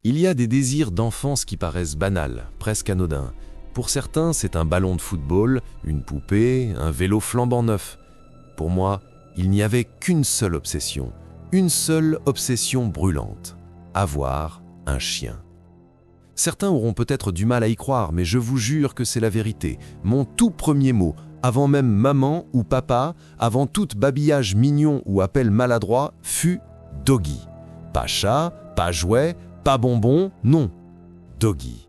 Il y a des désirs d'enfance qui paraissent banals, presque anodins. Pour certains, c'est un ballon de football, une poupée, un vélo flambant neuf. Pour moi, il n'y avait qu'une seule obsession brûlante, avoir un chien. Certains auront peut-être du mal à y croire, mais je vous jure que c'est la vérité. Mon tout premier mot, avant même maman ou papa, avant tout babillage mignon ou appel maladroit, fut « doggy ». Pas chat, pas jouet, pas bonbon, non, doggy.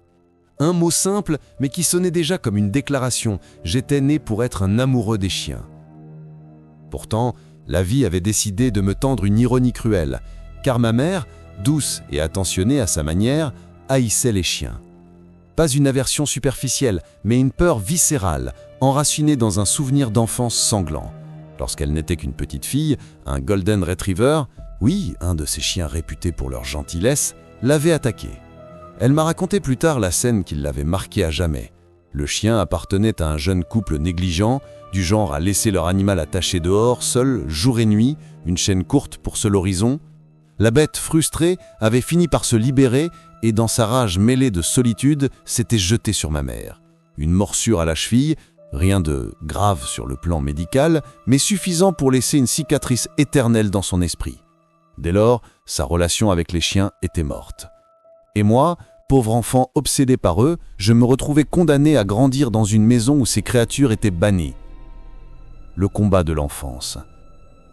Un mot simple, mais qui sonnait déjà comme une déclaration. J'étais né pour être un amoureux des chiens. Pourtant, la vie avait décidé de me tendre une ironie cruelle, car ma mère, douce et attentionnée à sa manière, haïssait les chiens. Pas une aversion superficielle, mais une peur viscérale, enracinée dans un souvenir d'enfance sanglant. Lorsqu'elle n'était qu'une petite fille, un Golden Retriever, oui, un de ces chiens réputés pour leur gentillesse, l'avait attaqué. Elle m'a raconté plus tard la scène qui l'avait marquée à jamais. Le chien appartenait à un jeune couple négligent, du genre à laisser leur animal attaché dehors, seul, jour et nuit, une chaîne courte pour seul horizon. La bête, frustrée, avait fini par se libérer et, dans sa rage mêlée de solitude, s'était jetée sur ma mère. Une morsure à la cheville, rien de grave sur le plan médical, mais suffisant pour laisser une cicatrice éternelle dans son esprit. Dès lors, sa relation avec les chiens était morte. Et moi, pauvre enfant obsédé par eux, je me retrouvais condamné à grandir dans une maison où ces créatures étaient bannies. Le combat de l'enfance.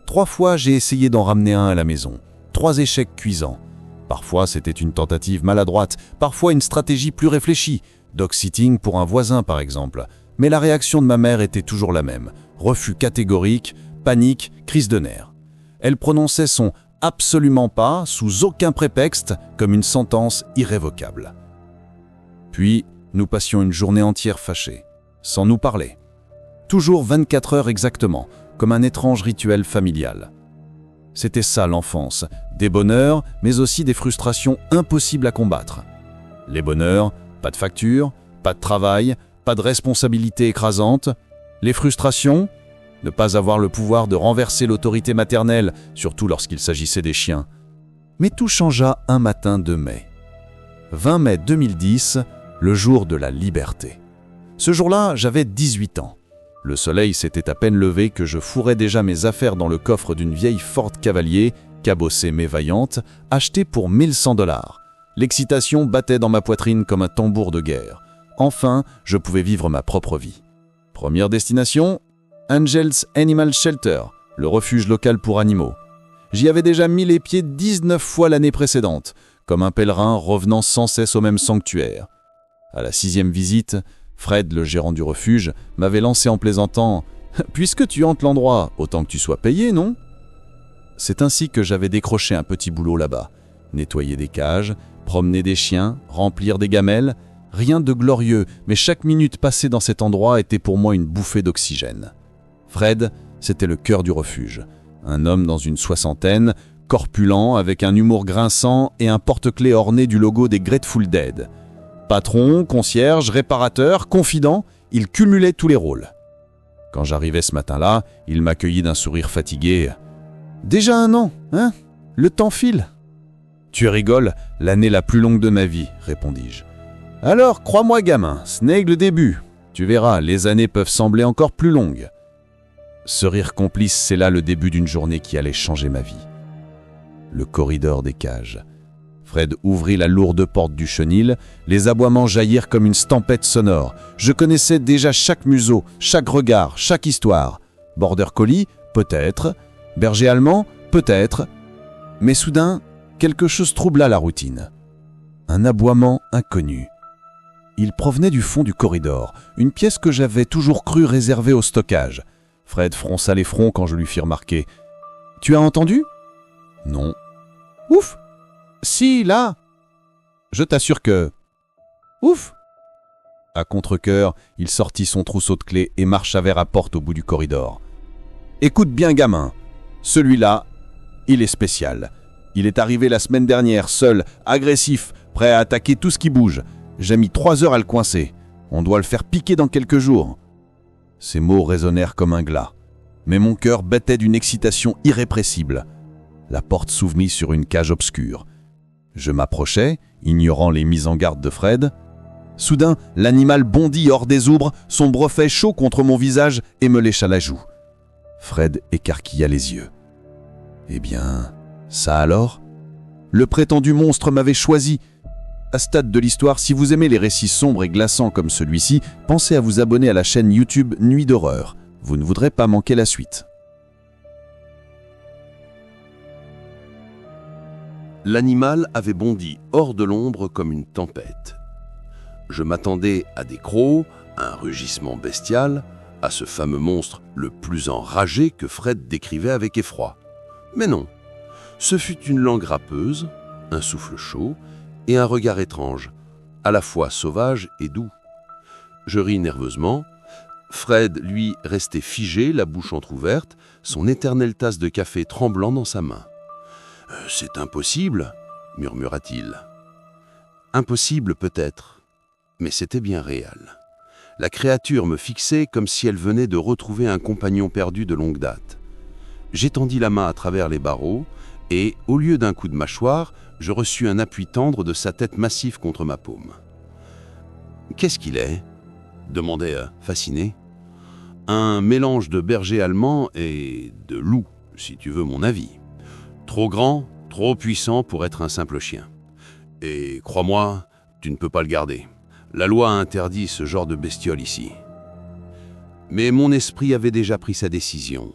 3 fois, j'ai essayé d'en ramener un à la maison. 3 échecs cuisants. Parfois, c'était une tentative maladroite, parfois une stratégie plus réfléchie. Dog-sitting pour un voisin, par exemple. Mais la réaction de ma mère était toujours la même. Refus catégorique, panique, crise de nerfs. Elle prononçait son « absolument pas » sous aucun prétexte, comme une sentence irrévocable. Puis, nous passions une journée entière fâchés, sans nous parler. Toujours 24 heures exactement, comme un étrange rituel familial. C'était ça l'enfance, des bonheurs, mais aussi des frustrations impossibles à combattre. Les bonheurs, pas de facture, pas de travail, pas de responsabilité écrasante. Les frustrations, ne pas avoir le pouvoir de renverser l'autorité maternelle, surtout lorsqu'il s'agissait des chiens. Mais tout changea un matin de mai. 20 mai 2010, le jour de la liberté. Ce jour-là, j'avais 18 ans. Le soleil s'était à peine levé que je fourrais déjà mes affaires dans le coffre d'une vieille Ford Cavalier, cabossée mais vaillante, achetée pour $1100. L'excitation battait dans ma poitrine comme un tambour de guerre. Enfin, je pouvais vivre ma propre vie. Première destination, Angels Animal Shelter, le refuge local pour animaux. J'y avais déjà mis les pieds 19 fois l'année précédente, comme un pèlerin revenant sans cesse au même sanctuaire. À la 6e visite, Fred, le gérant du refuge, m'avait lancé en plaisantant « Puisque tu hantes l'endroit, autant que tu sois payé, non ?» C'est ainsi que j'avais décroché un petit boulot là-bas. Nettoyer des cages, promener des chiens, remplir des gamelles. Rien de glorieux, mais chaque minute passée dans cet endroit était pour moi une bouffée d'oxygène. Fred, c'était le cœur du refuge. Un homme dans une soixantaine, corpulent, avec un humour grinçant et un porte-clés orné du logo des Grateful Dead. Patron, concierge, réparateur, confident, il cumulait tous les rôles. Quand j'arrivais ce matin-là, il m'accueillit d'un sourire fatigué. « Déjà 1 an, hein ? Le temps file !»« Tu rigoles, l'année la plus longue de ma vie, » répondis-je. « Alors, crois-moi gamin, ce n'est que le début. Tu verras, les années peuvent sembler encore plus longues. » Ce rire complice, c'est là le début d'une journée qui allait changer ma vie. Le corridor des cages. Fred ouvrit la lourde porte du chenil, les aboiements jaillirent comme une tempête sonore. Je connaissais déjà chaque museau, chaque regard, chaque histoire. Border collie, peut-être. Berger allemand, peut-être. Mais soudain, quelque chose troubla la routine. Un aboiement inconnu. Il provenait du fond du corridor, une pièce que j'avais toujours cru réservée au stockage. Fred fronça les fronts quand je lui fis remarquer. « Tu as entendu ?»« Non. »« Ouf !»« Si, là !»« Je t'assure que... »« Ouf !» À contre-cœur, il sortit son trousseau de clés et marcha vers la porte au bout du corridor. « Écoute bien, gamin. Celui-là, il est spécial. Il est arrivé la semaine dernière, seul, agressif, prêt à attaquer tout ce qui bouge. J'ai mis 3 heures à le coincer. On doit le faire piquer dans quelques jours. » Ces mots résonnèrent comme un glas. Mais mon cœur battait d'une excitation irrépressible. La porte s'ouvrit sur une cage obscure. Je m'approchais, ignorant les mises en garde de Fred. Soudain, l'animal bondit hors des ombres, son brevet chaud contre mon visage et me lécha la joue. Fred écarquilla les yeux. Eh bien, ça alors? Le prétendu monstre m'avait choisi. À ce stade de l'histoire, si vous aimez les récits sombres et glaçants comme celui-ci, pensez à vous abonner à la chaîne YouTube Nuit d'horreur. Vous ne voudrez pas manquer la suite. L'animal avait bondi hors de l'ombre comme une tempête. Je m'attendais à des crocs, à un rugissement bestial, à ce fameux monstre le plus enragé que Fred décrivait avec effroi. Mais non, ce fut une langue râpeuse, un souffle chaud et un regard étrange, à la fois sauvage et doux. Je ris nerveusement. Fred, lui, restait figé, la bouche entr'ouverte, son éternelle tasse de café tremblant dans sa main. « C'est impossible », murmura-t-il. Impossible peut-être, mais c'était bien réel. La créature me fixait comme si elle venait de retrouver un compagnon perdu de longue date. J'étendis la main à travers les barreaux et, au lieu d'un coup de mâchoire, je reçus un appui tendre de sa tête massive contre ma paume. « Qu'est-ce qu'il est ?» demandai fasciné. « Un mélange de berger allemand et de loup, si tu veux mon avis. Trop grand, trop puissant pour être un simple chien. Et crois-moi, tu ne peux pas le garder. La loi a interdit ce genre de bestiole ici. » Mais mon esprit avait déjà pris sa décision.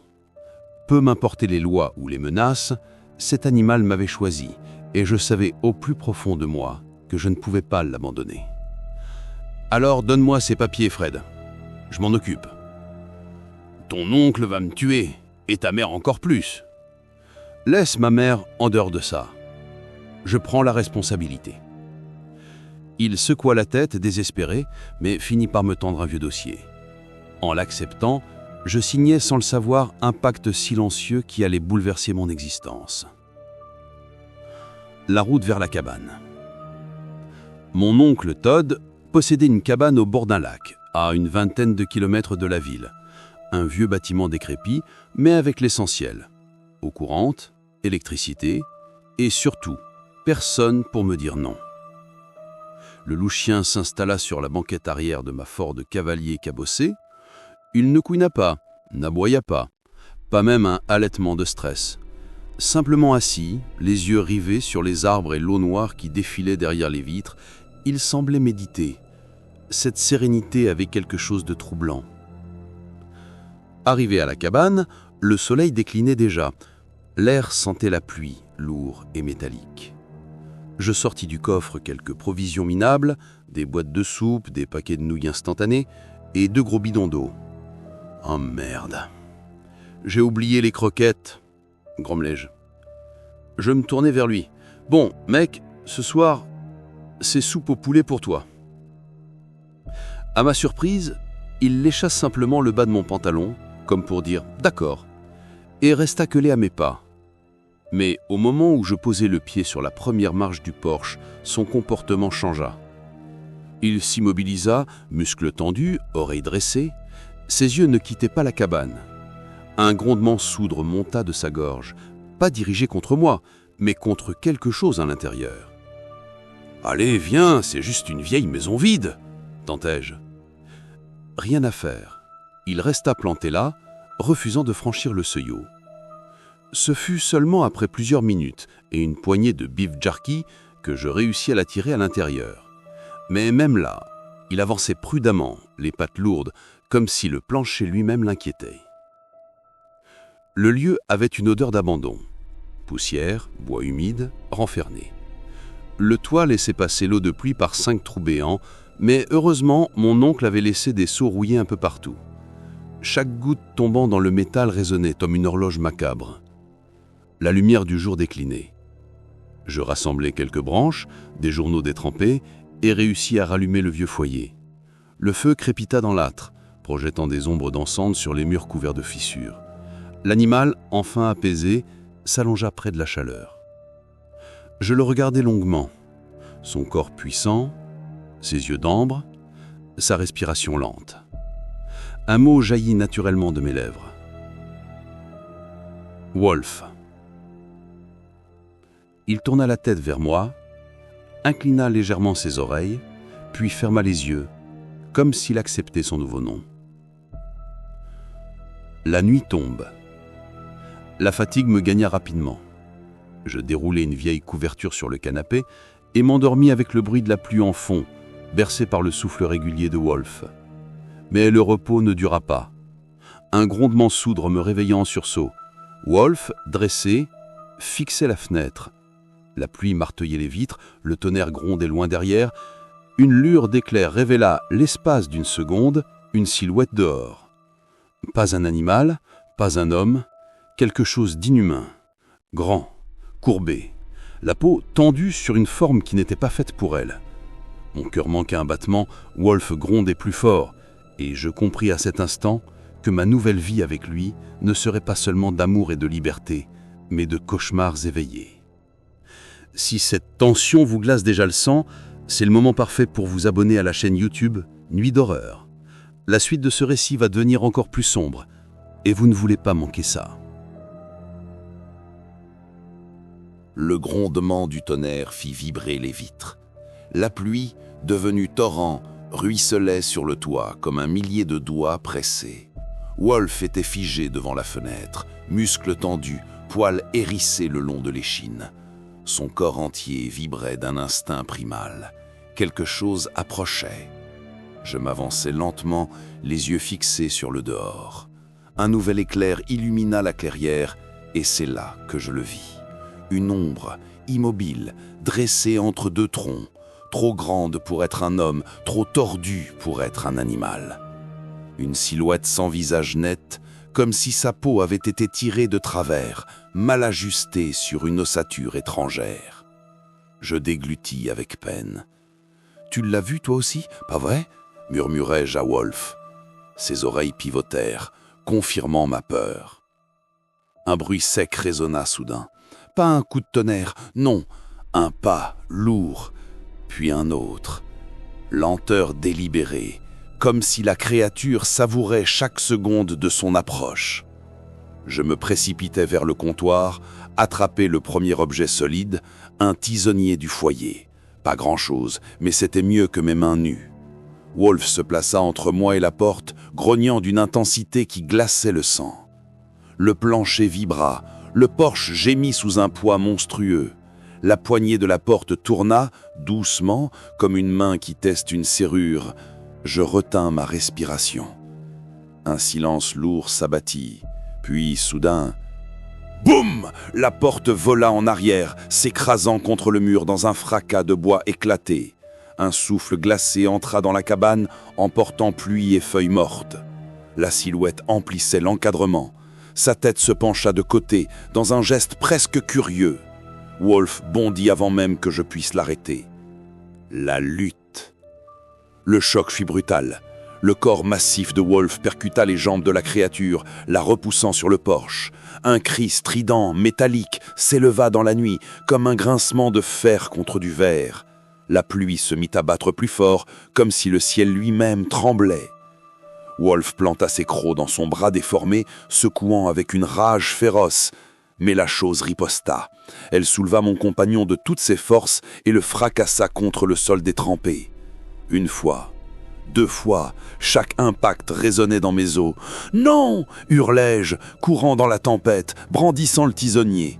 Peu m'importaient les lois ou les menaces, cet animal m'avait choisi, et je savais au plus profond de moi que je ne pouvais pas l'abandonner. « Alors donne-moi ces papiers, Fred. Je m'en occupe. »« Ton oncle va me tuer, et ta mère encore plus. » « Laisse ma mère en dehors de ça. Je prends la responsabilité. » Il secoua la tête, désespéré, mais finit par me tendre un vieux dossier. En l'acceptant, je signais sans le savoir un pacte silencieux qui allait bouleverser mon existence. La route vers la cabane. Mon oncle Todd possédait une cabane au bord d'un lac, à une vingtaine de kilomètres de la ville. Un vieux bâtiment décrépit, mais avec l'essentiel. Eau courante, électricité, et surtout, personne pour me dire non. Le loup-chien s'installa sur la banquette arrière de ma Ford cavalier cabossé. Il ne couina pas, n'aboya pas même un halètement de stress. Simplement assis, les yeux rivés sur les arbres et l'eau noire qui défilait derrière les vitres, il semblait méditer. Cette sérénité avait quelque chose de troublant. Arrivé à la cabane, le soleil déclinait déjà. L'air sentait la pluie, lourd et métallique. Je sortis du coffre quelques provisions minables, des boîtes de soupe, des paquets de nouilles instantanées et 2 gros bidons d'eau. « Oh merde, j'ai oublié les croquettes », grommelai-je. Je me tournai vers lui. « Bon, mec, ce soir, c'est soupe au poulet pour toi. » À ma surprise, il lécha simplement le bas de mon pantalon, comme pour dire « d'accord », et resta collé à mes pas. Mais au moment où je posais le pied sur la première marche du porche, son comportement changea. Il s'immobilisa, muscles tendus, oreilles dressées. Ses yeux ne quittaient pas la cabane. Un grondement sourd monta de sa gorge, pas dirigé contre moi, mais contre quelque chose à l'intérieur. « Allez, viens, c'est juste une vieille maison vide !» tentai-je. Rien à faire. Il resta planté là, refusant de franchir le seuil. Ce fut seulement après plusieurs minutes et une poignée de beef jerky que je réussis à l'attirer à l'intérieur. Mais même là, il avançait prudemment, les pattes lourdes, comme si le plancher lui-même l'inquiétait. Le lieu avait une odeur d'abandon. Poussière, bois humide, renferné. Le toit laissait passer l'eau de pluie par 5 trous béants, mais heureusement, mon oncle avait laissé des seaux rouillés un peu partout. Chaque goutte tombant dans le métal résonnait comme une horloge macabre. La lumière du jour déclinait. Je rassemblai quelques branches, des journaux détrempés, et réussis à rallumer le vieux foyer. Le feu crépita dans l'âtre, projetant des ombres dansantes sur les murs couverts de fissures. L'animal, enfin apaisé, s'allongea près de la chaleur. Je le regardai longuement. Son corps puissant, ses yeux d'ambre, sa respiration lente. Un mot jaillit naturellement de mes lèvres. Wolf. Il tourna la tête vers moi, inclina légèrement ses oreilles, puis ferma les yeux, comme s'il acceptait son nouveau nom. La nuit tombe. La fatigue me gagna rapidement. Je déroulai une vieille couverture sur le canapé et m'endormis avec le bruit de la pluie en fond, bercé par le souffle régulier de Wolf. Mais le repos ne dura pas. Un grondement sourd me réveilla en sursaut. Wolf, dressé, fixait la fenêtre. La pluie marteillait les vitres, le tonnerre grondait loin derrière. Une lure d'éclairs révéla, l'espace d'une seconde, une silhouette dehors. Pas un animal, pas un homme, quelque chose d'inhumain. Grand, courbé, la peau tendue sur une forme qui n'était pas faite pour elle. Mon cœur manqua un battement, Wolf grondait plus fort, et je compris à cet instant que ma nouvelle vie avec lui ne serait pas seulement d'amour et de liberté, mais de cauchemars éveillés. Si cette tension vous glace déjà le sang, c'est le moment parfait pour vous abonner à la chaîne YouTube Nuit d'horreur. La suite de ce récit va devenir encore plus sombre, et vous ne voulez pas manquer ça. Le grondement du tonnerre fit vibrer les vitres. La pluie, devenue torrent, ruisselait sur le toit comme un millier de doigts pressés. Wolf était figé devant la fenêtre, muscles tendus, poils hérissés le long de l'échine. Son corps entier vibrait d'un instinct primal. Quelque chose approchait. Je m'avançai lentement, les yeux fixés sur le dehors. Un nouvel éclair illumina la clairière, et c'est là que je le vis. Une ombre, immobile, dressée entre deux troncs, trop grande pour être un homme, trop tordue pour être un animal. Une silhouette sans visage net, comme si sa peau avait été tirée de travers, mal ajustée sur une ossature étrangère. Je déglutis avec peine. « Tu l'as vu toi aussi, pas vrai ?» murmurai-je à Wolf. Ses oreilles pivotèrent, confirmant ma peur. Un bruit sec résonna soudain. Pas un coup de tonnerre, non, un pas lourd, puis un autre. Lenteur délibérée, comme si la créature savourait chaque seconde de son approche. Je me précipitai vers le comptoir, attrapai le premier objet solide, un tisonnier du foyer. Pas grand-chose, mais c'était mieux que mes mains nues. Wolf se plaça entre moi et la porte, grognant d'une intensité qui glaçait le sang. Le plancher vibra, le porche gémit sous un poids monstrueux. La poignée de la porte tourna, doucement, comme une main qui teste une serrure. Je retins ma respiration. Un silence lourd s'abattit, puis soudain... Boum! La porte vola en arrière, s'écrasant contre le mur dans un fracas de bois éclaté. Un souffle glacé entra dans la cabane, emportant pluie et feuilles mortes. La silhouette emplissait l'encadrement. Sa tête se pencha de côté, dans un geste presque curieux. Wolf bondit avant même que je puisse l'arrêter. La lutte. Le choc fut brutal. Le corps massif de Wolf percuta les jambes de la créature, la repoussant sur le porche. Un cri strident, métallique, s'éleva dans la nuit, comme un grincement de fer contre du verre. La pluie se mit à battre plus fort, comme si le ciel lui-même tremblait. Wolf planta ses crocs dans son bras déformé, secouant avec une rage féroce. Mais la chose riposta. Elle souleva mon compagnon de toutes ses forces et le fracassa contre le sol détrempé. Une fois, 2 fois, chaque impact résonnait dans mes os. « Non !» hurlai-je, courant dans la tempête, brandissant le tisonnier.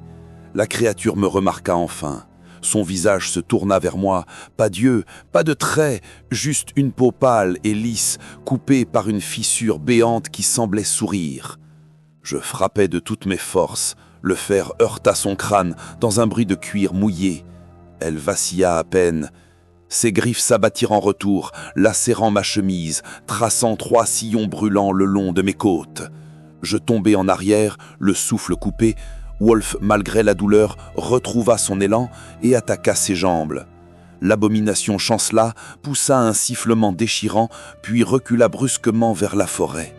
La créature me remarqua enfin. Son visage se tourna vers moi. Pas d'yeux, pas de traits, juste une peau pâle et lisse, coupée par une fissure béante qui semblait sourire. Je frappai de toutes mes forces. Le fer heurta son crâne dans un bruit de cuir mouillé. Elle vacilla à peine. Ses griffes s'abattirent en retour, lacérant ma chemise, traçant 3 sillons brûlants le long de mes côtes. Je tombai en arrière, le souffle coupé. Wolf, malgré la douleur, retrouva son élan et attaqua ses jambes. L'abomination chancela, poussa un sifflement déchirant, puis recula brusquement vers la forêt.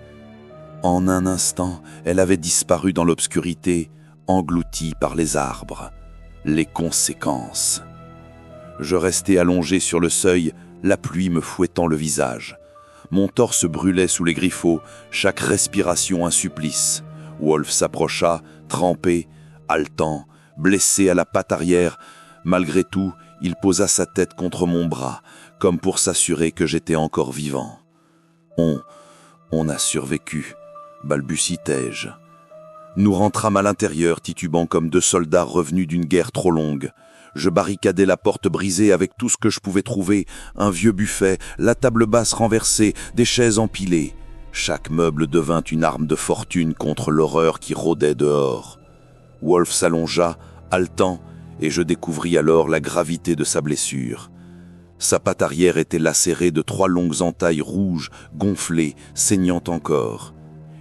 En un instant, elle avait disparu dans l'obscurité, engloutie par les arbres. Les conséquences. Je restai allongé sur le seuil, la pluie me fouettant le visage. Mon torse brûlait sous les griffaux, chaque respiration un supplice. Wolf s'approcha, trempé, haletant, blessé à la patte arrière. Malgré tout, Il posa sa tête contre mon bras, comme pour s'assurer que j'étais encore vivant. On a survécu, balbutie-je. Nous rentrâmes à l'intérieur, titubant comme deux soldats revenus d'une guerre trop longue. Je barricadai la porte brisée avec tout ce que je pouvais trouver, un vieux buffet, la table basse renversée, des chaises empilées. Chaque meuble devint une arme de fortune contre l'horreur qui rôdait dehors. Wolf s'allongea, haletant, et je découvris alors la gravité de sa blessure. Sa patte arrière était lacérée de 3 longues entailles rouges, gonflées, saignant encore.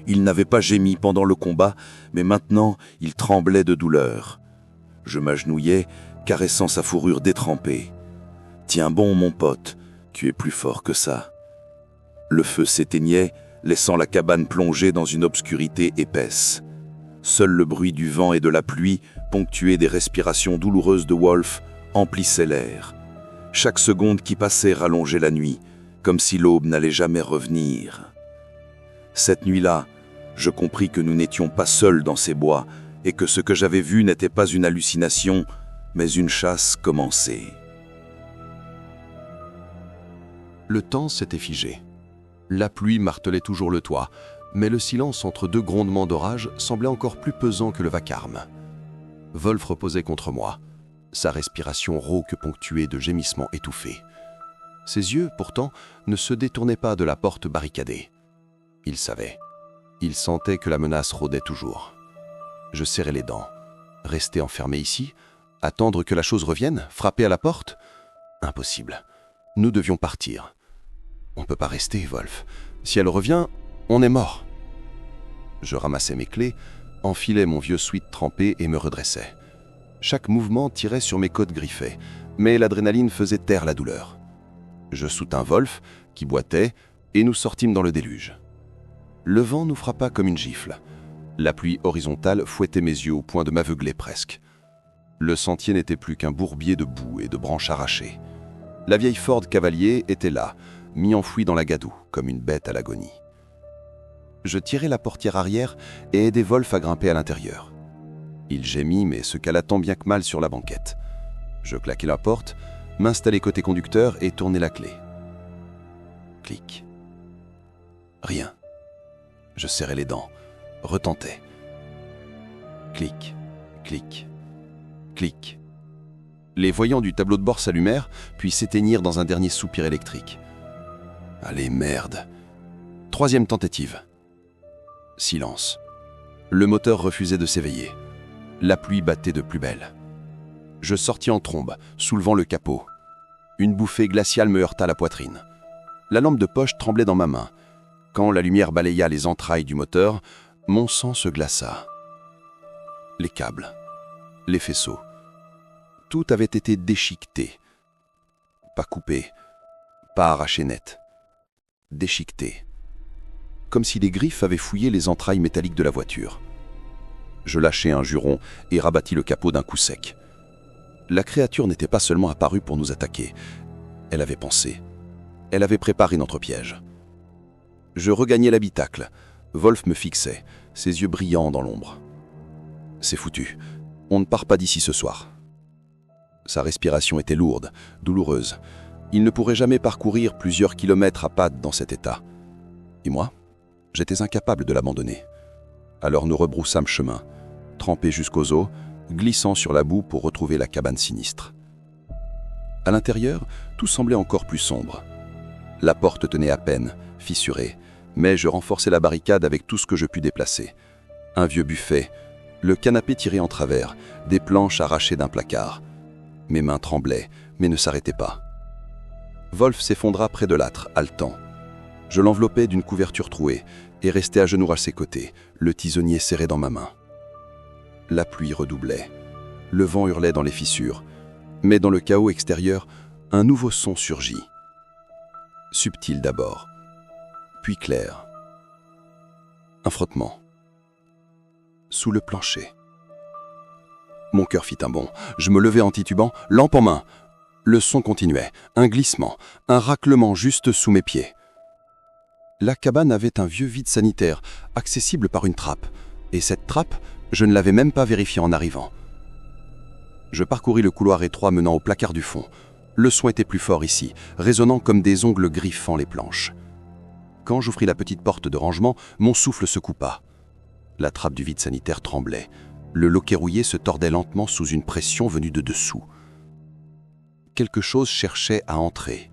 Il n'avait pas gémi pendant le combat, mais maintenant il tremblait de douleur. Je m'agenouillai, caressant sa fourrure détrempée. « Tiens bon, mon pote, tu es plus fort que ça. » Le feu s'éteignait, laissant la cabane plongée dans une obscurité épaisse. Seul le bruit du vent et de la pluie, ponctué des respirations douloureuses de Wolf, emplissait l'air. Chaque seconde qui passait rallongeait la nuit, comme si l'aube n'allait jamais revenir. Cette nuit-là, je compris que nous n'étions pas seuls dans ces bois et que ce que j'avais vu n'était pas une hallucination, mais une chasse commencée. Le temps s'était figé. La pluie martelait toujours le toit, mais le silence entre 2 grondements d'orage semblait encore plus pesant que le vacarme. Wolf reposait contre moi, sa respiration rauque ponctuée de gémissements étouffés. Ses yeux, pourtant, ne se détournaient pas de la porte barricadée. Il savait. Il sentait que la menace rôdait toujours. Je serrai les dents. Rester enfermé ici? Attendre que la chose revienne? Frapper à la porte? Impossible. Nous devions partir. On ne peut pas rester, Wolf. Si elle revient, on est mort. Je ramassai mes clés, enfilai mon vieux sweat trempé et me redressai. Chaque mouvement tirait sur mes côtes griffées, mais l'adrénaline faisait taire la douleur. Je soutins Wolf, qui boitait, et nous sortîmes dans le déluge. Le vent nous frappa comme une gifle. La pluie horizontale fouettait mes yeux au point de m'aveugler presque. Le sentier n'était plus qu'un bourbier de boue et de branches arrachées. La vieille Ford Cavalier était là, mi-enfouie dans la gadoue, comme une bête à l'agonie. Je tirai la portière arrière et aidai Wolf à grimper à l'intérieur. Il gémit, mais se cala tant bien que mal sur la banquette. Je claquai la porte, m'installai côté conducteur et tournai la clé. Clic. Rien. Je serrai les dents, retentai. Clic, clic, clic. Les voyants du tableau de bord s'allumèrent, puis s'éteignirent dans un dernier soupir électrique. Allez, merde. 3e tentative. Silence. Le moteur refusait de s'éveiller. La pluie battait de plus belle. Je sortis en trombe, soulevant le capot. Une bouffée glaciale me heurta la poitrine. La lampe de poche tremblait dans ma main. Quand la lumière balaya les entrailles du moteur, mon sang se glaça. Les câbles, les faisceaux, tout avait été déchiqueté. Pas coupé, pas arraché net. Déchiqueté. Comme si des griffes avaient fouillé les entrailles métalliques de la voiture. Je lâchai un juron et rabattis le capot d'un coup sec. La créature n'était pas seulement apparue pour nous attaquer. Elle avait pensé. Elle avait préparé notre piège. Je regagnai l'habitacle. Wolf me fixait, ses yeux brillants dans l'ombre. C'est foutu. On ne part pas d'ici ce soir. Sa respiration était lourde, douloureuse. Il ne pourrait jamais parcourir plusieurs kilomètres à pattes dans cet état. Et moi, j'étais incapable de l'abandonner. Alors nous rebroussâmes chemin, trempés jusqu'aux os, glissant sur la boue pour retrouver la cabane sinistre. À l'intérieur, tout semblait encore plus sombre. La porte tenait à peine, fissurée, mais je renforçai la barricade avec tout ce que je pus déplacer. Un vieux buffet, le canapé tiré en travers, des planches arrachées d'un placard. Mes mains tremblaient, mais ne s'arrêtaient pas. Wolf s'effondra près de l'âtre, haletant. Je l'enveloppais d'une couverture trouée et restai à genoux à ses côtés, le tisonnier serré dans ma main. La pluie redoublait. Le vent hurlait dans les fissures. Mais dans le chaos extérieur, un nouveau son surgit. Subtil d'abord, puis clair. Un frottement. Sous le plancher. Mon cœur fit un bond. Je me levai en titubant, lampe en main. Le son continuait, un glissement, un raclement juste sous mes pieds. La cabane avait un vieux vide sanitaire, accessible par une trappe. Et cette trappe, je ne l'avais même pas vérifiée en arrivant. Je parcourus le couloir étroit menant au placard du fond. Le son était plus fort ici, résonnant comme des ongles griffant les planches. Quand j'ouvris la petite porte de rangement, mon souffle se coupa. La trappe du vide sanitaire tremblait. Le loquet rouillé se tordait lentement sous une pression venue de dessous. Quelque chose cherchait à entrer.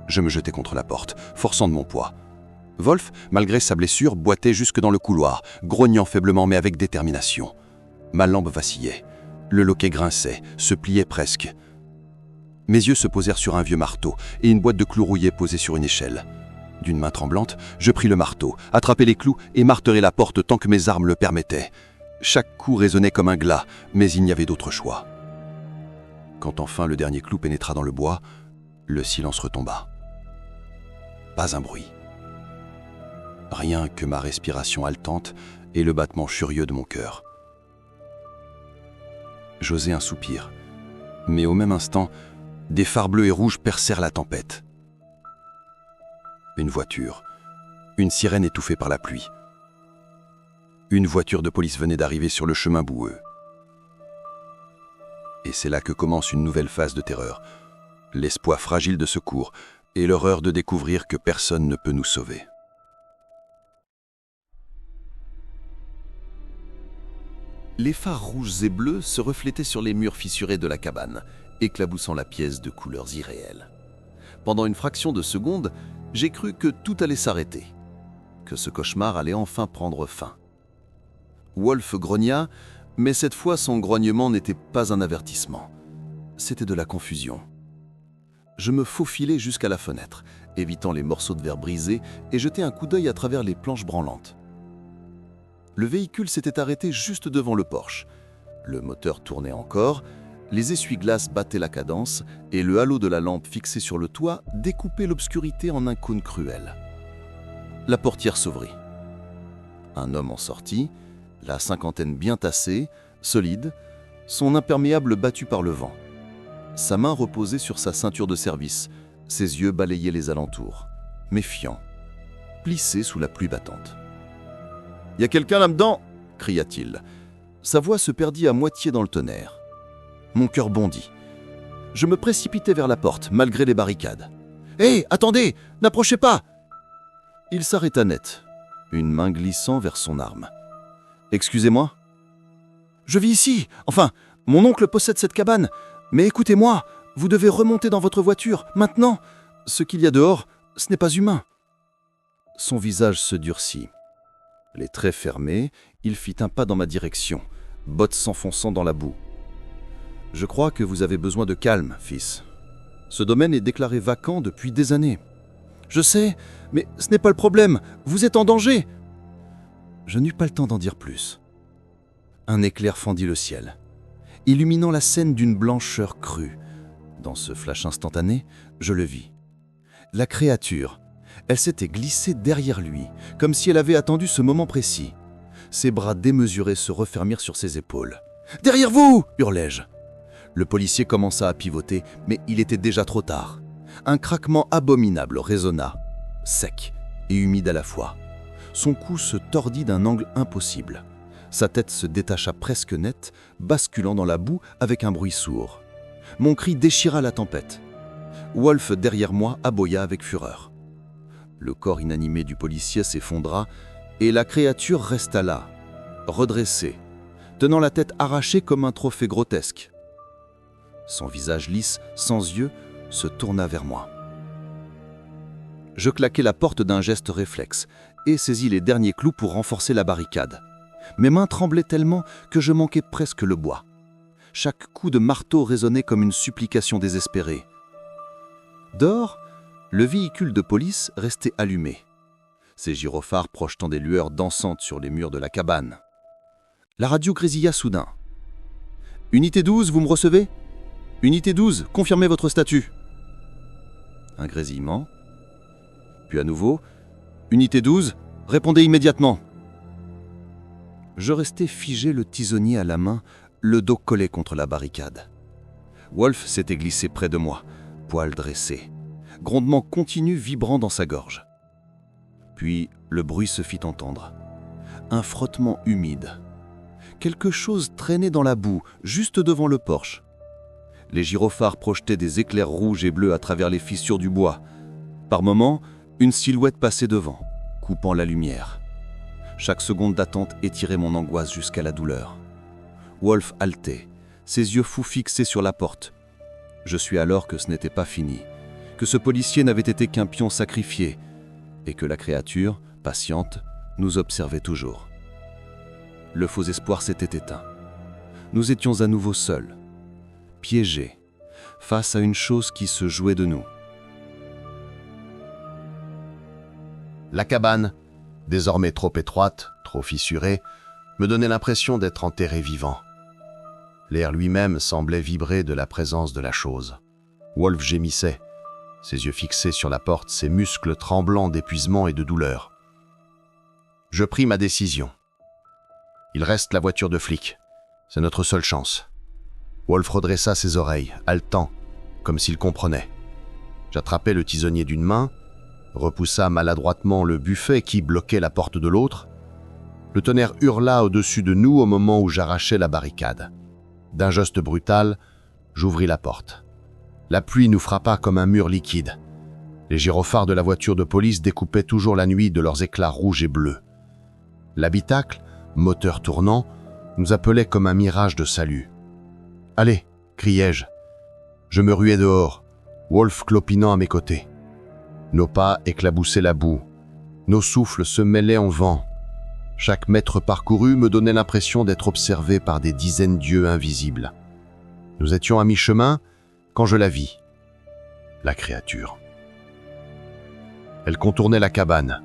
Je me jetai contre la porte, forçant de mon poids. Wolf, malgré sa blessure, boitait jusque dans le couloir, grognant faiblement mais avec détermination. Ma lampe vacillait. Le loquet grinçait, se pliait presque. Mes yeux se posèrent sur un vieux marteau et une boîte de clous rouillés posée sur une échelle. D'une main tremblante, je pris le marteau, attrapai les clous et martelai la porte tant que mes armes le permettaient. Chaque coup résonnait comme un glas, mais il n'y avait d'autre choix. Quand enfin le dernier clou pénétra dans le bois, le silence retomba. Pas un bruit. Rien que ma respiration haletante et le battement furieux de mon cœur. J'osai un soupir, mais au même instant, des phares bleus et rouges percèrent la tempête. Une voiture, une sirène étouffée par la pluie. Une voiture de police venait d'arriver sur le chemin boueux. Et c'est là que commence une nouvelle phase de terreur, l'espoir fragile de secours et l'horreur de découvrir que personne ne peut nous sauver. Les phares rouges et bleus se reflétaient sur les murs fissurés de la cabane, éclaboussant la pièce de couleurs irréelles. Pendant une fraction de seconde, j'ai cru que tout allait s'arrêter, que ce cauchemar allait enfin prendre fin. Wolf grogna, mais cette fois son grognement n'était pas un avertissement. C'était de la confusion. Je me faufilai jusqu'à la fenêtre, évitant les morceaux de verre brisés, et jetai un coup d'œil à travers les planches branlantes. Le véhicule s'était arrêté juste devant le porche. Le moteur tournait encore, les essuie-glaces battaient la cadence, et le halo de la lampe fixée sur le toit découpait l'obscurité en un cône cruel. La portière s'ouvrit. Un homme en sortit, la cinquantaine bien tassée, solide, son imperméable battu par le vent. Sa main reposait sur sa ceinture de service, ses yeux balayaient les alentours, méfiants, plissés sous la pluie battante. « Y a quelqu'un là-dedans » cria-t-il. Sa voix se perdit à moitié dans le tonnerre. Mon cœur bondit. Je me précipitai vers la porte, malgré les barricades. « Hé, attendez, n'approchez pas !» Il s'arrêta net, une main glissant vers son arme. « Excusez-moi ?»« Je vis ici. Enfin, mon oncle possède cette cabane. Mais écoutez-moi, vous devez remonter dans votre voiture, maintenant. Ce qu'il y a dehors, ce n'est pas humain. » Son visage se durcit. Les traits fermés, il fit un pas dans ma direction, bottes s'enfonçant dans la boue. « Je crois que vous avez besoin de calme, fils. Ce domaine est déclaré vacant depuis des années. »« Je sais, mais ce n'est pas le problème. Vous êtes en danger !» Je n'eus pas le temps d'en dire plus. Un éclair fendit le ciel, illuminant la scène d'une blancheur crue. Dans ce flash instantané, je le vis. La créature, elle s'était glissée derrière lui, comme si elle avait attendu ce moment précis. Ses bras démesurés se refermirent sur ses épaules. « Derrière vous !» hurlai-je. Le policier commença à pivoter, mais il était déjà trop tard. Un craquement abominable résonna, sec et humide à la fois. Son cou se tordit d'un angle impossible. Sa tête se détacha presque net, basculant dans la boue avec un bruit sourd. Mon cri déchira la tempête. Wolf, derrière moi, aboya avec fureur. Le corps inanimé du policier s'effondra et la créature resta là, redressée, tenant la tête arrachée comme un trophée grotesque. Son visage lisse, sans yeux, se tourna vers moi. Je claquai la porte d'un geste réflexe et saisis les derniers clous pour renforcer la barricade. Mes mains tremblaient tellement que je manquais presque le bois. Chaque coup de marteau résonnait comme une supplication désespérée. Dehors, le véhicule de police restait allumé, ses gyrophares projetant des lueurs dansantes sur les murs de la cabane. La radio grésilla soudain. « Unité 12, vous me recevez ? Unité 12, confirmez votre statut. » Un grésillement. Puis à nouveau. « Unité 12, répondez immédiatement. » Je restais figé, le tisonnier à la main, le dos collé contre la barricade. Wolf s'était glissé près de moi, poils dressés, grondement continu vibrant dans sa gorge. Puis le bruit se fit entendre. Un frottement humide. quelque chose traînait dans la boue, juste devant le porche. Les gyrophares projetaient des éclairs rouges et bleus à travers les fissures du bois. Par moments, une silhouette passait devant, coupant la lumière. Chaque seconde d'attente étirait mon angoisse jusqu'à la douleur. Wolf haletait, ses yeux fous fixés sur la porte. Je suis alors que ce n'était pas fini, que ce policier n'avait été qu'un pion sacrifié, et que la créature, patiente, nous observait toujours. Le faux espoir s'était éteint. Nous étions à nouveau seuls, piégés, face à une chose qui se jouait de nous. La cabane, désormais trop étroite, trop fissurée, me donnait l'impression d'être enterré vivant. L'air lui-même semblait vibrer de la présence de la chose. Wolf gémissait, ses yeux fixés sur la porte, ses muscles tremblants d'épuisement et de douleur. Je pris ma décision. Il reste la voiture de flic. C'est notre seule chance. Wolf redressa ses oreilles, haletant, comme s'il comprenait. J'attrapai le tisonnier d'une main, repoussa maladroitement le buffet qui bloquait la porte de l'autre. Le tonnerre hurla au-dessus de nous au moment où j'arrachais la barricade. D'un geste brutal, j'ouvris la porte. La pluie nous frappa comme un mur liquide. Les gyrophares de la voiture de police découpaient toujours la nuit de leurs éclats rouges et bleus. L'habitacle, moteur tournant, nous appelait comme un mirage de salut. « Allez !» criai-je. Je me ruai dehors, Wolf clopinant à mes côtés. Nos pas éclaboussaient la boue. Nos souffles se mêlaient en vent. Chaque mètre parcouru me donnait l'impression d'être observé par des dizaines d'yeux invisibles. Nous étions à mi-chemin quand je la vis. La créature. Elle contournait la cabane,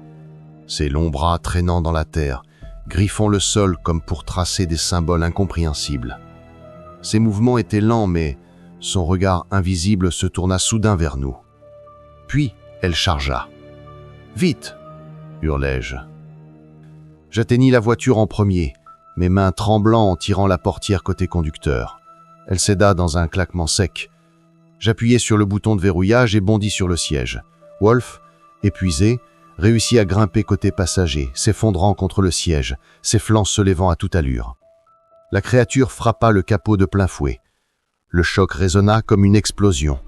ses longs bras traînant dans la terre, griffant le sol comme pour tracer des symboles incompréhensibles. Ses mouvements étaient lents, mais son regard invisible se tourna soudain vers nous. Puis, elle chargea. « Vite !» hurlai-je. J'atteignis la voiture en premier, mes mains tremblant en tirant la portière côté conducteur. Elle céda dans un claquement sec. J'appuyai sur le bouton de verrouillage et bondis sur le siège. Wolf, épuisé, réussit à grimper côté passager, s'effondrant contre le siège, ses flancs se levant à toute allure. La créature frappa le capot de plein fouet. Le choc résonna comme une explosion.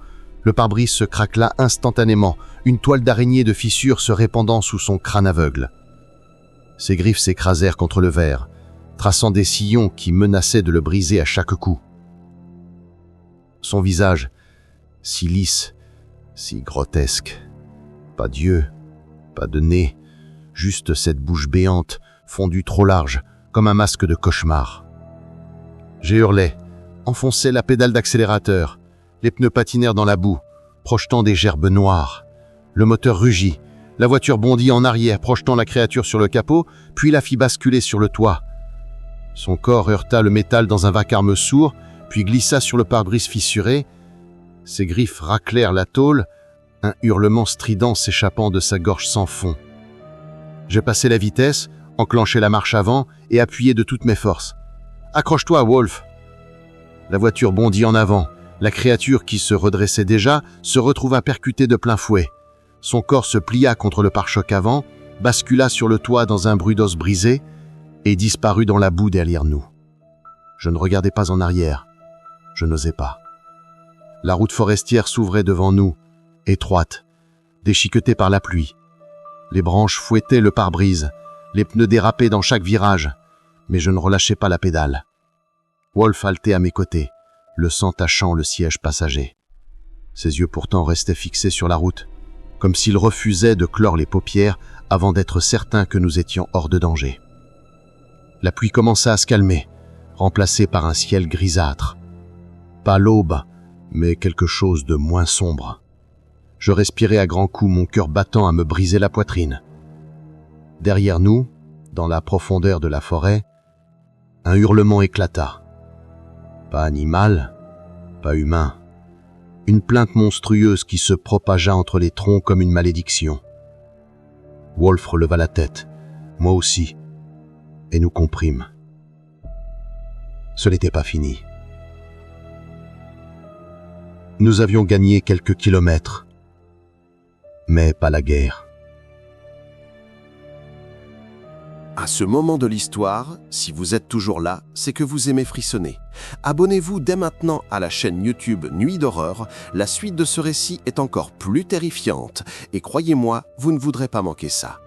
Le pare-brise se craquela instantanément, une toile d'araignée de fissures se répandant sous son crâne aveugle. Ses griffes s'écrasèrent contre le verre, traçant des sillons qui menaçaient de le briser à chaque coup. Son visage, si lisse, si grotesque. Pas d'yeux, pas de nez, juste cette bouche béante, fondue trop large, comme un masque de cauchemar. J'ai hurlé, enfoncé la pédale d'accélérateur. Les pneus patinèrent dans la boue, projetant des gerbes noires. Le moteur rugit. La voiture bondit en arrière, projetant la créature sur le capot, puis la fit basculer sur le toit. Son corps heurta le métal dans un vacarme sourd, puis glissa sur le pare-brise fissuré. Ses griffes raclèrent la tôle, un hurlement strident s'échappant de sa gorge sans fond. Je passai la vitesse, enclenchai la marche avant et appuyai de toutes mes forces. « Accroche-toi, Wolf !» La voiture bondit en avant. La créature qui se redressait déjà se retrouva percutée de plein fouet. Son corps se plia contre le pare-choc avant, bascula sur le toit dans un bruit d'os brisé et disparut dans la boue derrière nous. Je ne regardais pas en arrière. Je n'osais pas. La route forestière s'ouvrait devant nous, étroite, déchiquetée par la pluie. Les branches fouettaient le pare-brise, les pneus dérapaient dans chaque virage, mais je ne relâchais pas la pédale. Wolf haletait à mes côtés, le sang tachant le siège passager. Ses yeux pourtant restaient fixés sur la route, comme s'il refusait de clore les paupières avant d'être certain que nous étions hors de danger. La pluie commença à se calmer, remplacée par un ciel grisâtre. Pas l'aube, mais quelque chose de moins sombre. Je respirais à grands coups, mon cœur battant à me briser la poitrine. Derrière nous, dans la profondeur de la forêt, un hurlement éclata. Pas animal, pas humain. Une plainte monstrueuse qui se propagea entre les troncs comme une malédiction. Wolf releva la tête, moi aussi, et nous comprîmes. Ce n'était pas fini. Nous avions gagné quelques kilomètres, mais pas la guerre. À ce moment de l'histoire, si vous êtes toujours là, c'est que vous aimez frissonner. Abonnez-vous dès maintenant à la chaîne YouTube Nuit d'horreur, la suite de ce récit est encore plus terrifiante, et croyez-moi, vous ne voudrez pas manquer ça.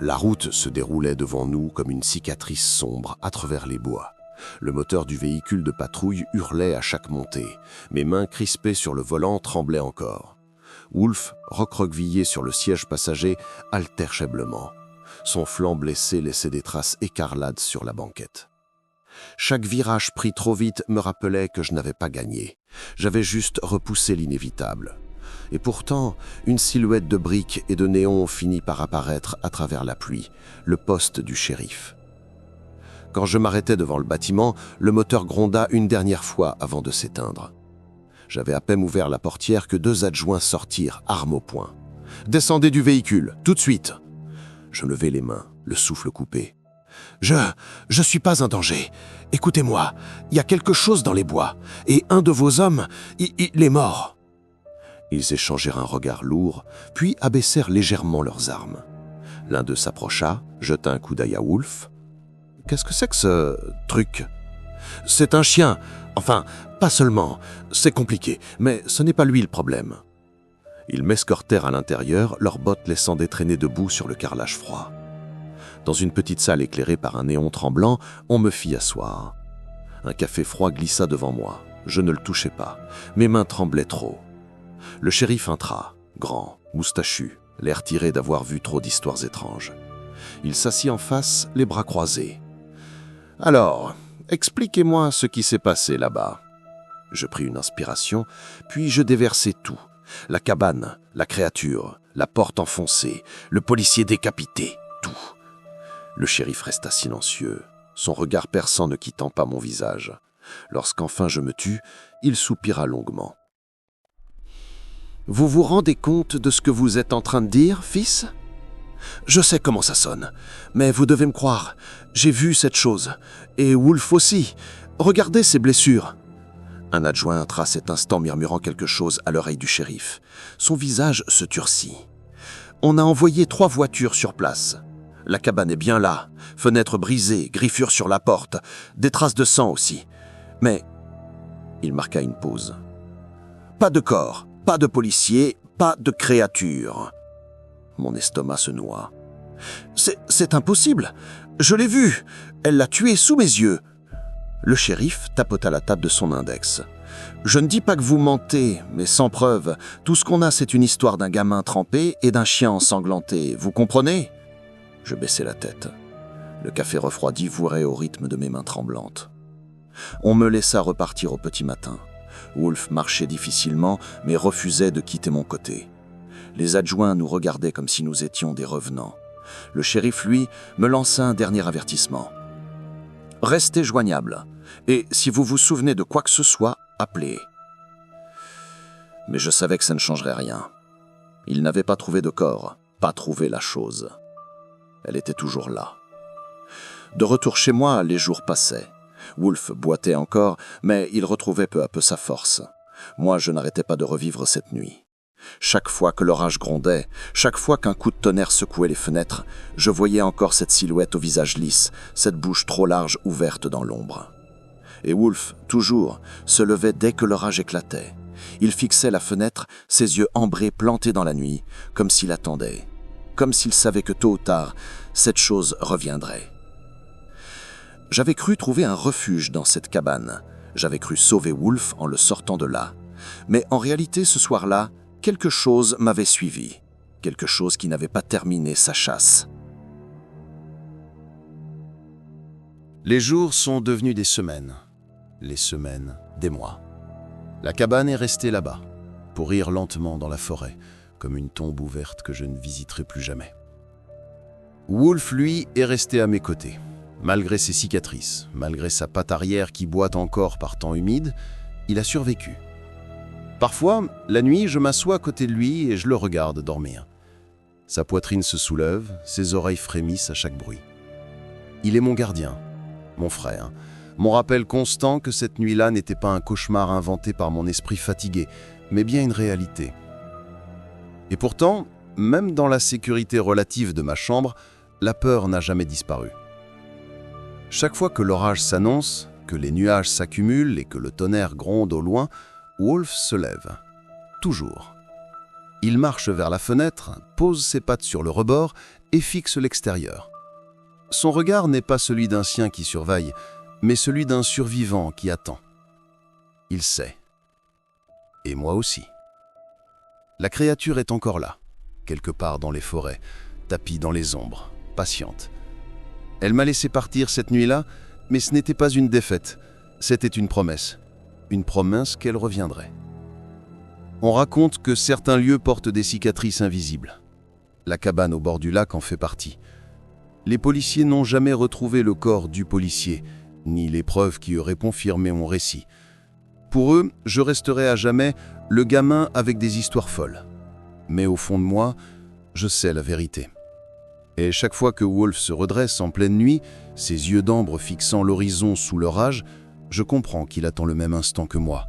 La route se déroulait devant nous comme une cicatrice sombre à travers les bois. Le moteur du véhicule de patrouille hurlait à chaque montée. Mes mains crispées sur le volant tremblaient encore. Wolf, recroquevillé sur le siège passager, altércheblement. Son flanc blessé laissait des traces écarlates sur la banquette. Chaque virage pris trop vite me rappelait que je n'avais pas gagné. J'avais juste repoussé l'inévitable. Et pourtant, une silhouette de briques et de néons finit par apparaître à travers la pluie, le poste du shérif. Quand je m'arrêtais devant le bâtiment, le moteur gronda une dernière fois avant de s'éteindre. J'avais à peine ouvert la portière que 2 adjoints sortirent, armes au poing. « Descendez du véhicule, tout de suite !» Je levai les mains, le souffle coupé. « Je suis pas un danger. Écoutez-moi, il y a quelque chose dans les bois, et un de vos hommes, il est mort. » Ils échangèrent un regard lourd, puis abaissèrent légèrement leurs armes. L'un d'eux s'approcha, jeta un coup d'œil à Wolf. « Qu'est-ce que c'est que ce truc ?»« C'est un chien. Enfin, pas seulement. C'est compliqué, mais ce n'est pas lui le problème. » Ils m'escortèrent à l'intérieur, leurs bottes laissant des traînées de boue sur le carrelage froid. Dans une petite salle éclairée par un néon tremblant, on me fit asseoir. Un café froid glissa devant moi. Je ne le touchais pas. Mes mains tremblaient trop. Le shérif entra, grand, moustachu, l'air tiré d'avoir vu trop d'histoires étranges. Il s'assit en face, les bras croisés. « Alors, expliquez-moi ce qui s'est passé là-bas. » Je pris une inspiration, puis je déversai tout. La cabane, la créature, la porte enfoncée, le policier décapité, tout. Le shérif resta silencieux, son regard perçant ne quittant pas mon visage. Lorsqu'enfin je me tus, il soupira longuement. « Vous vous rendez compte de ce que vous êtes en train de dire, fils ? Je sais comment ça sonne, mais vous devez me croire. J'ai vu cette chose. Et Wolf aussi. Regardez ses blessures. » Un adjoint entra cet instant murmurant quelque chose à l'oreille du shérif. Son visage se turcit. « On a envoyé 3 voitures sur place. La cabane est bien là. Fenêtres brisées, griffures sur la porte, des traces de sang aussi. Mais... » Il marqua une pause. « Pas de corps. Pas de policiers, pas de créatures. » Mon estomac se noua. « C'est impossible. Je l'ai vue. Elle l'a tué sous mes yeux. » Le shérif tapota la table de son index. « Je ne dis pas que vous mentez, mais sans preuve. Tout ce qu'on a, c'est une histoire d'un gamin trempé et d'un chien ensanglanté. Vous comprenez ?» Je baissai la tête. Le café refroidi vouerait au rythme de mes mains tremblantes. On me laissa repartir au petit matin. Wolf marchait difficilement, mais refusait de quitter mon côté. Les adjoints nous regardaient comme si nous étions des revenants. Le shérif, lui, me lança un dernier avertissement. « Restez joignable, et si vous vous souvenez de quoi que ce soit, appelez. » Mais je savais que ça ne changerait rien. Il n'avait pas trouvé de corps, pas trouvé la chose. Elle était toujours là. De retour chez moi, les jours passaient. Wolf boitait encore, mais il retrouvait peu à peu sa force. Moi, je n'arrêtais pas de revivre cette nuit. Chaque fois que l'orage grondait, chaque fois qu'un coup de tonnerre secouait les fenêtres, je voyais encore cette silhouette au visage lisse, cette bouche trop large ouverte dans l'ombre. Et Wolf, toujours, se levait dès que l'orage éclatait. Il fixait la fenêtre, ses yeux ambrés plantés dans la nuit, comme s'il attendait, comme s'il savait que tôt ou tard, cette chose reviendrait. J'avais cru trouver un refuge dans cette cabane. J'avais cru sauver Wolf en le sortant de là. Mais en réalité, ce soir-là, quelque chose m'avait suivi. Quelque chose qui n'avait pas terminé sa chasse. Les jours sont devenus des semaines. Les semaines, des mois. La cabane est restée là-bas, pourrir lentement dans la forêt, comme une tombe ouverte que je ne visiterai plus jamais. Wolf, lui, est resté à mes côtés. Malgré ses cicatrices, malgré sa patte arrière qui boite encore par temps humide, il a survécu. Parfois, la nuit, je m'assois à côté de lui et je le regarde dormir. Sa poitrine se soulève, ses oreilles frémissent à chaque bruit. Il est mon gardien, mon frère, mon rappel constant que cette nuit-là n'était pas un cauchemar inventé par mon esprit fatigué, mais bien une réalité. Et pourtant, même dans la sécurité relative de ma chambre, la peur n'a jamais disparu. Chaque fois que l'orage s'annonce, que les nuages s'accumulent et que le tonnerre gronde au loin, Wolf se lève. Toujours. Il marche vers la fenêtre, pose ses pattes sur le rebord et fixe l'extérieur. Son regard n'est pas celui d'un chien qui surveille, mais celui d'un survivant qui attend. Il sait. Et moi aussi. La créature est encore là, quelque part dans les forêts, tapie dans les ombres, patiente. Elle m'a laissé partir cette nuit-là, mais ce n'était pas une défaite, c'était une promesse qu'elle reviendrait. On raconte que certains lieux portent des cicatrices invisibles. La cabane au bord du lac en fait partie. Les policiers n'ont jamais retrouvé le corps du policier, ni les preuves qui auraient confirmé mon récit. Pour eux, je resterai à jamais le gamin avec des histoires folles. Mais au fond de moi, je sais la vérité. Et chaque fois que Wolf se redresse en pleine nuit, ses yeux d'ambre fixant l'horizon sous l'orage, je comprends qu'il attend le même instant que moi.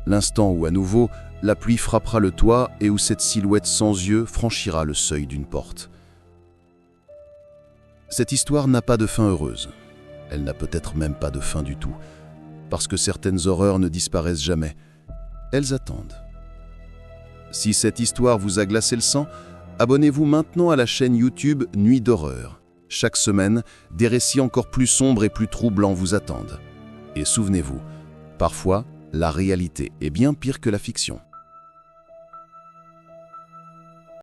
L'instant où, à nouveau, la pluie frappera le toit et où cette silhouette sans yeux franchira le seuil d'une porte. Cette histoire n'a pas de fin heureuse. Elle n'a peut-être même pas de fin du tout, parce que certaines horreurs ne disparaissent jamais. Elles attendent. Si cette histoire vous a glacé le sang, abonnez-vous maintenant à la chaîne YouTube Nuit d'horreur. Chaque semaine, des récits encore plus sombres et plus troublants vous attendent. Et souvenez-vous, parfois, la réalité est bien pire que la fiction.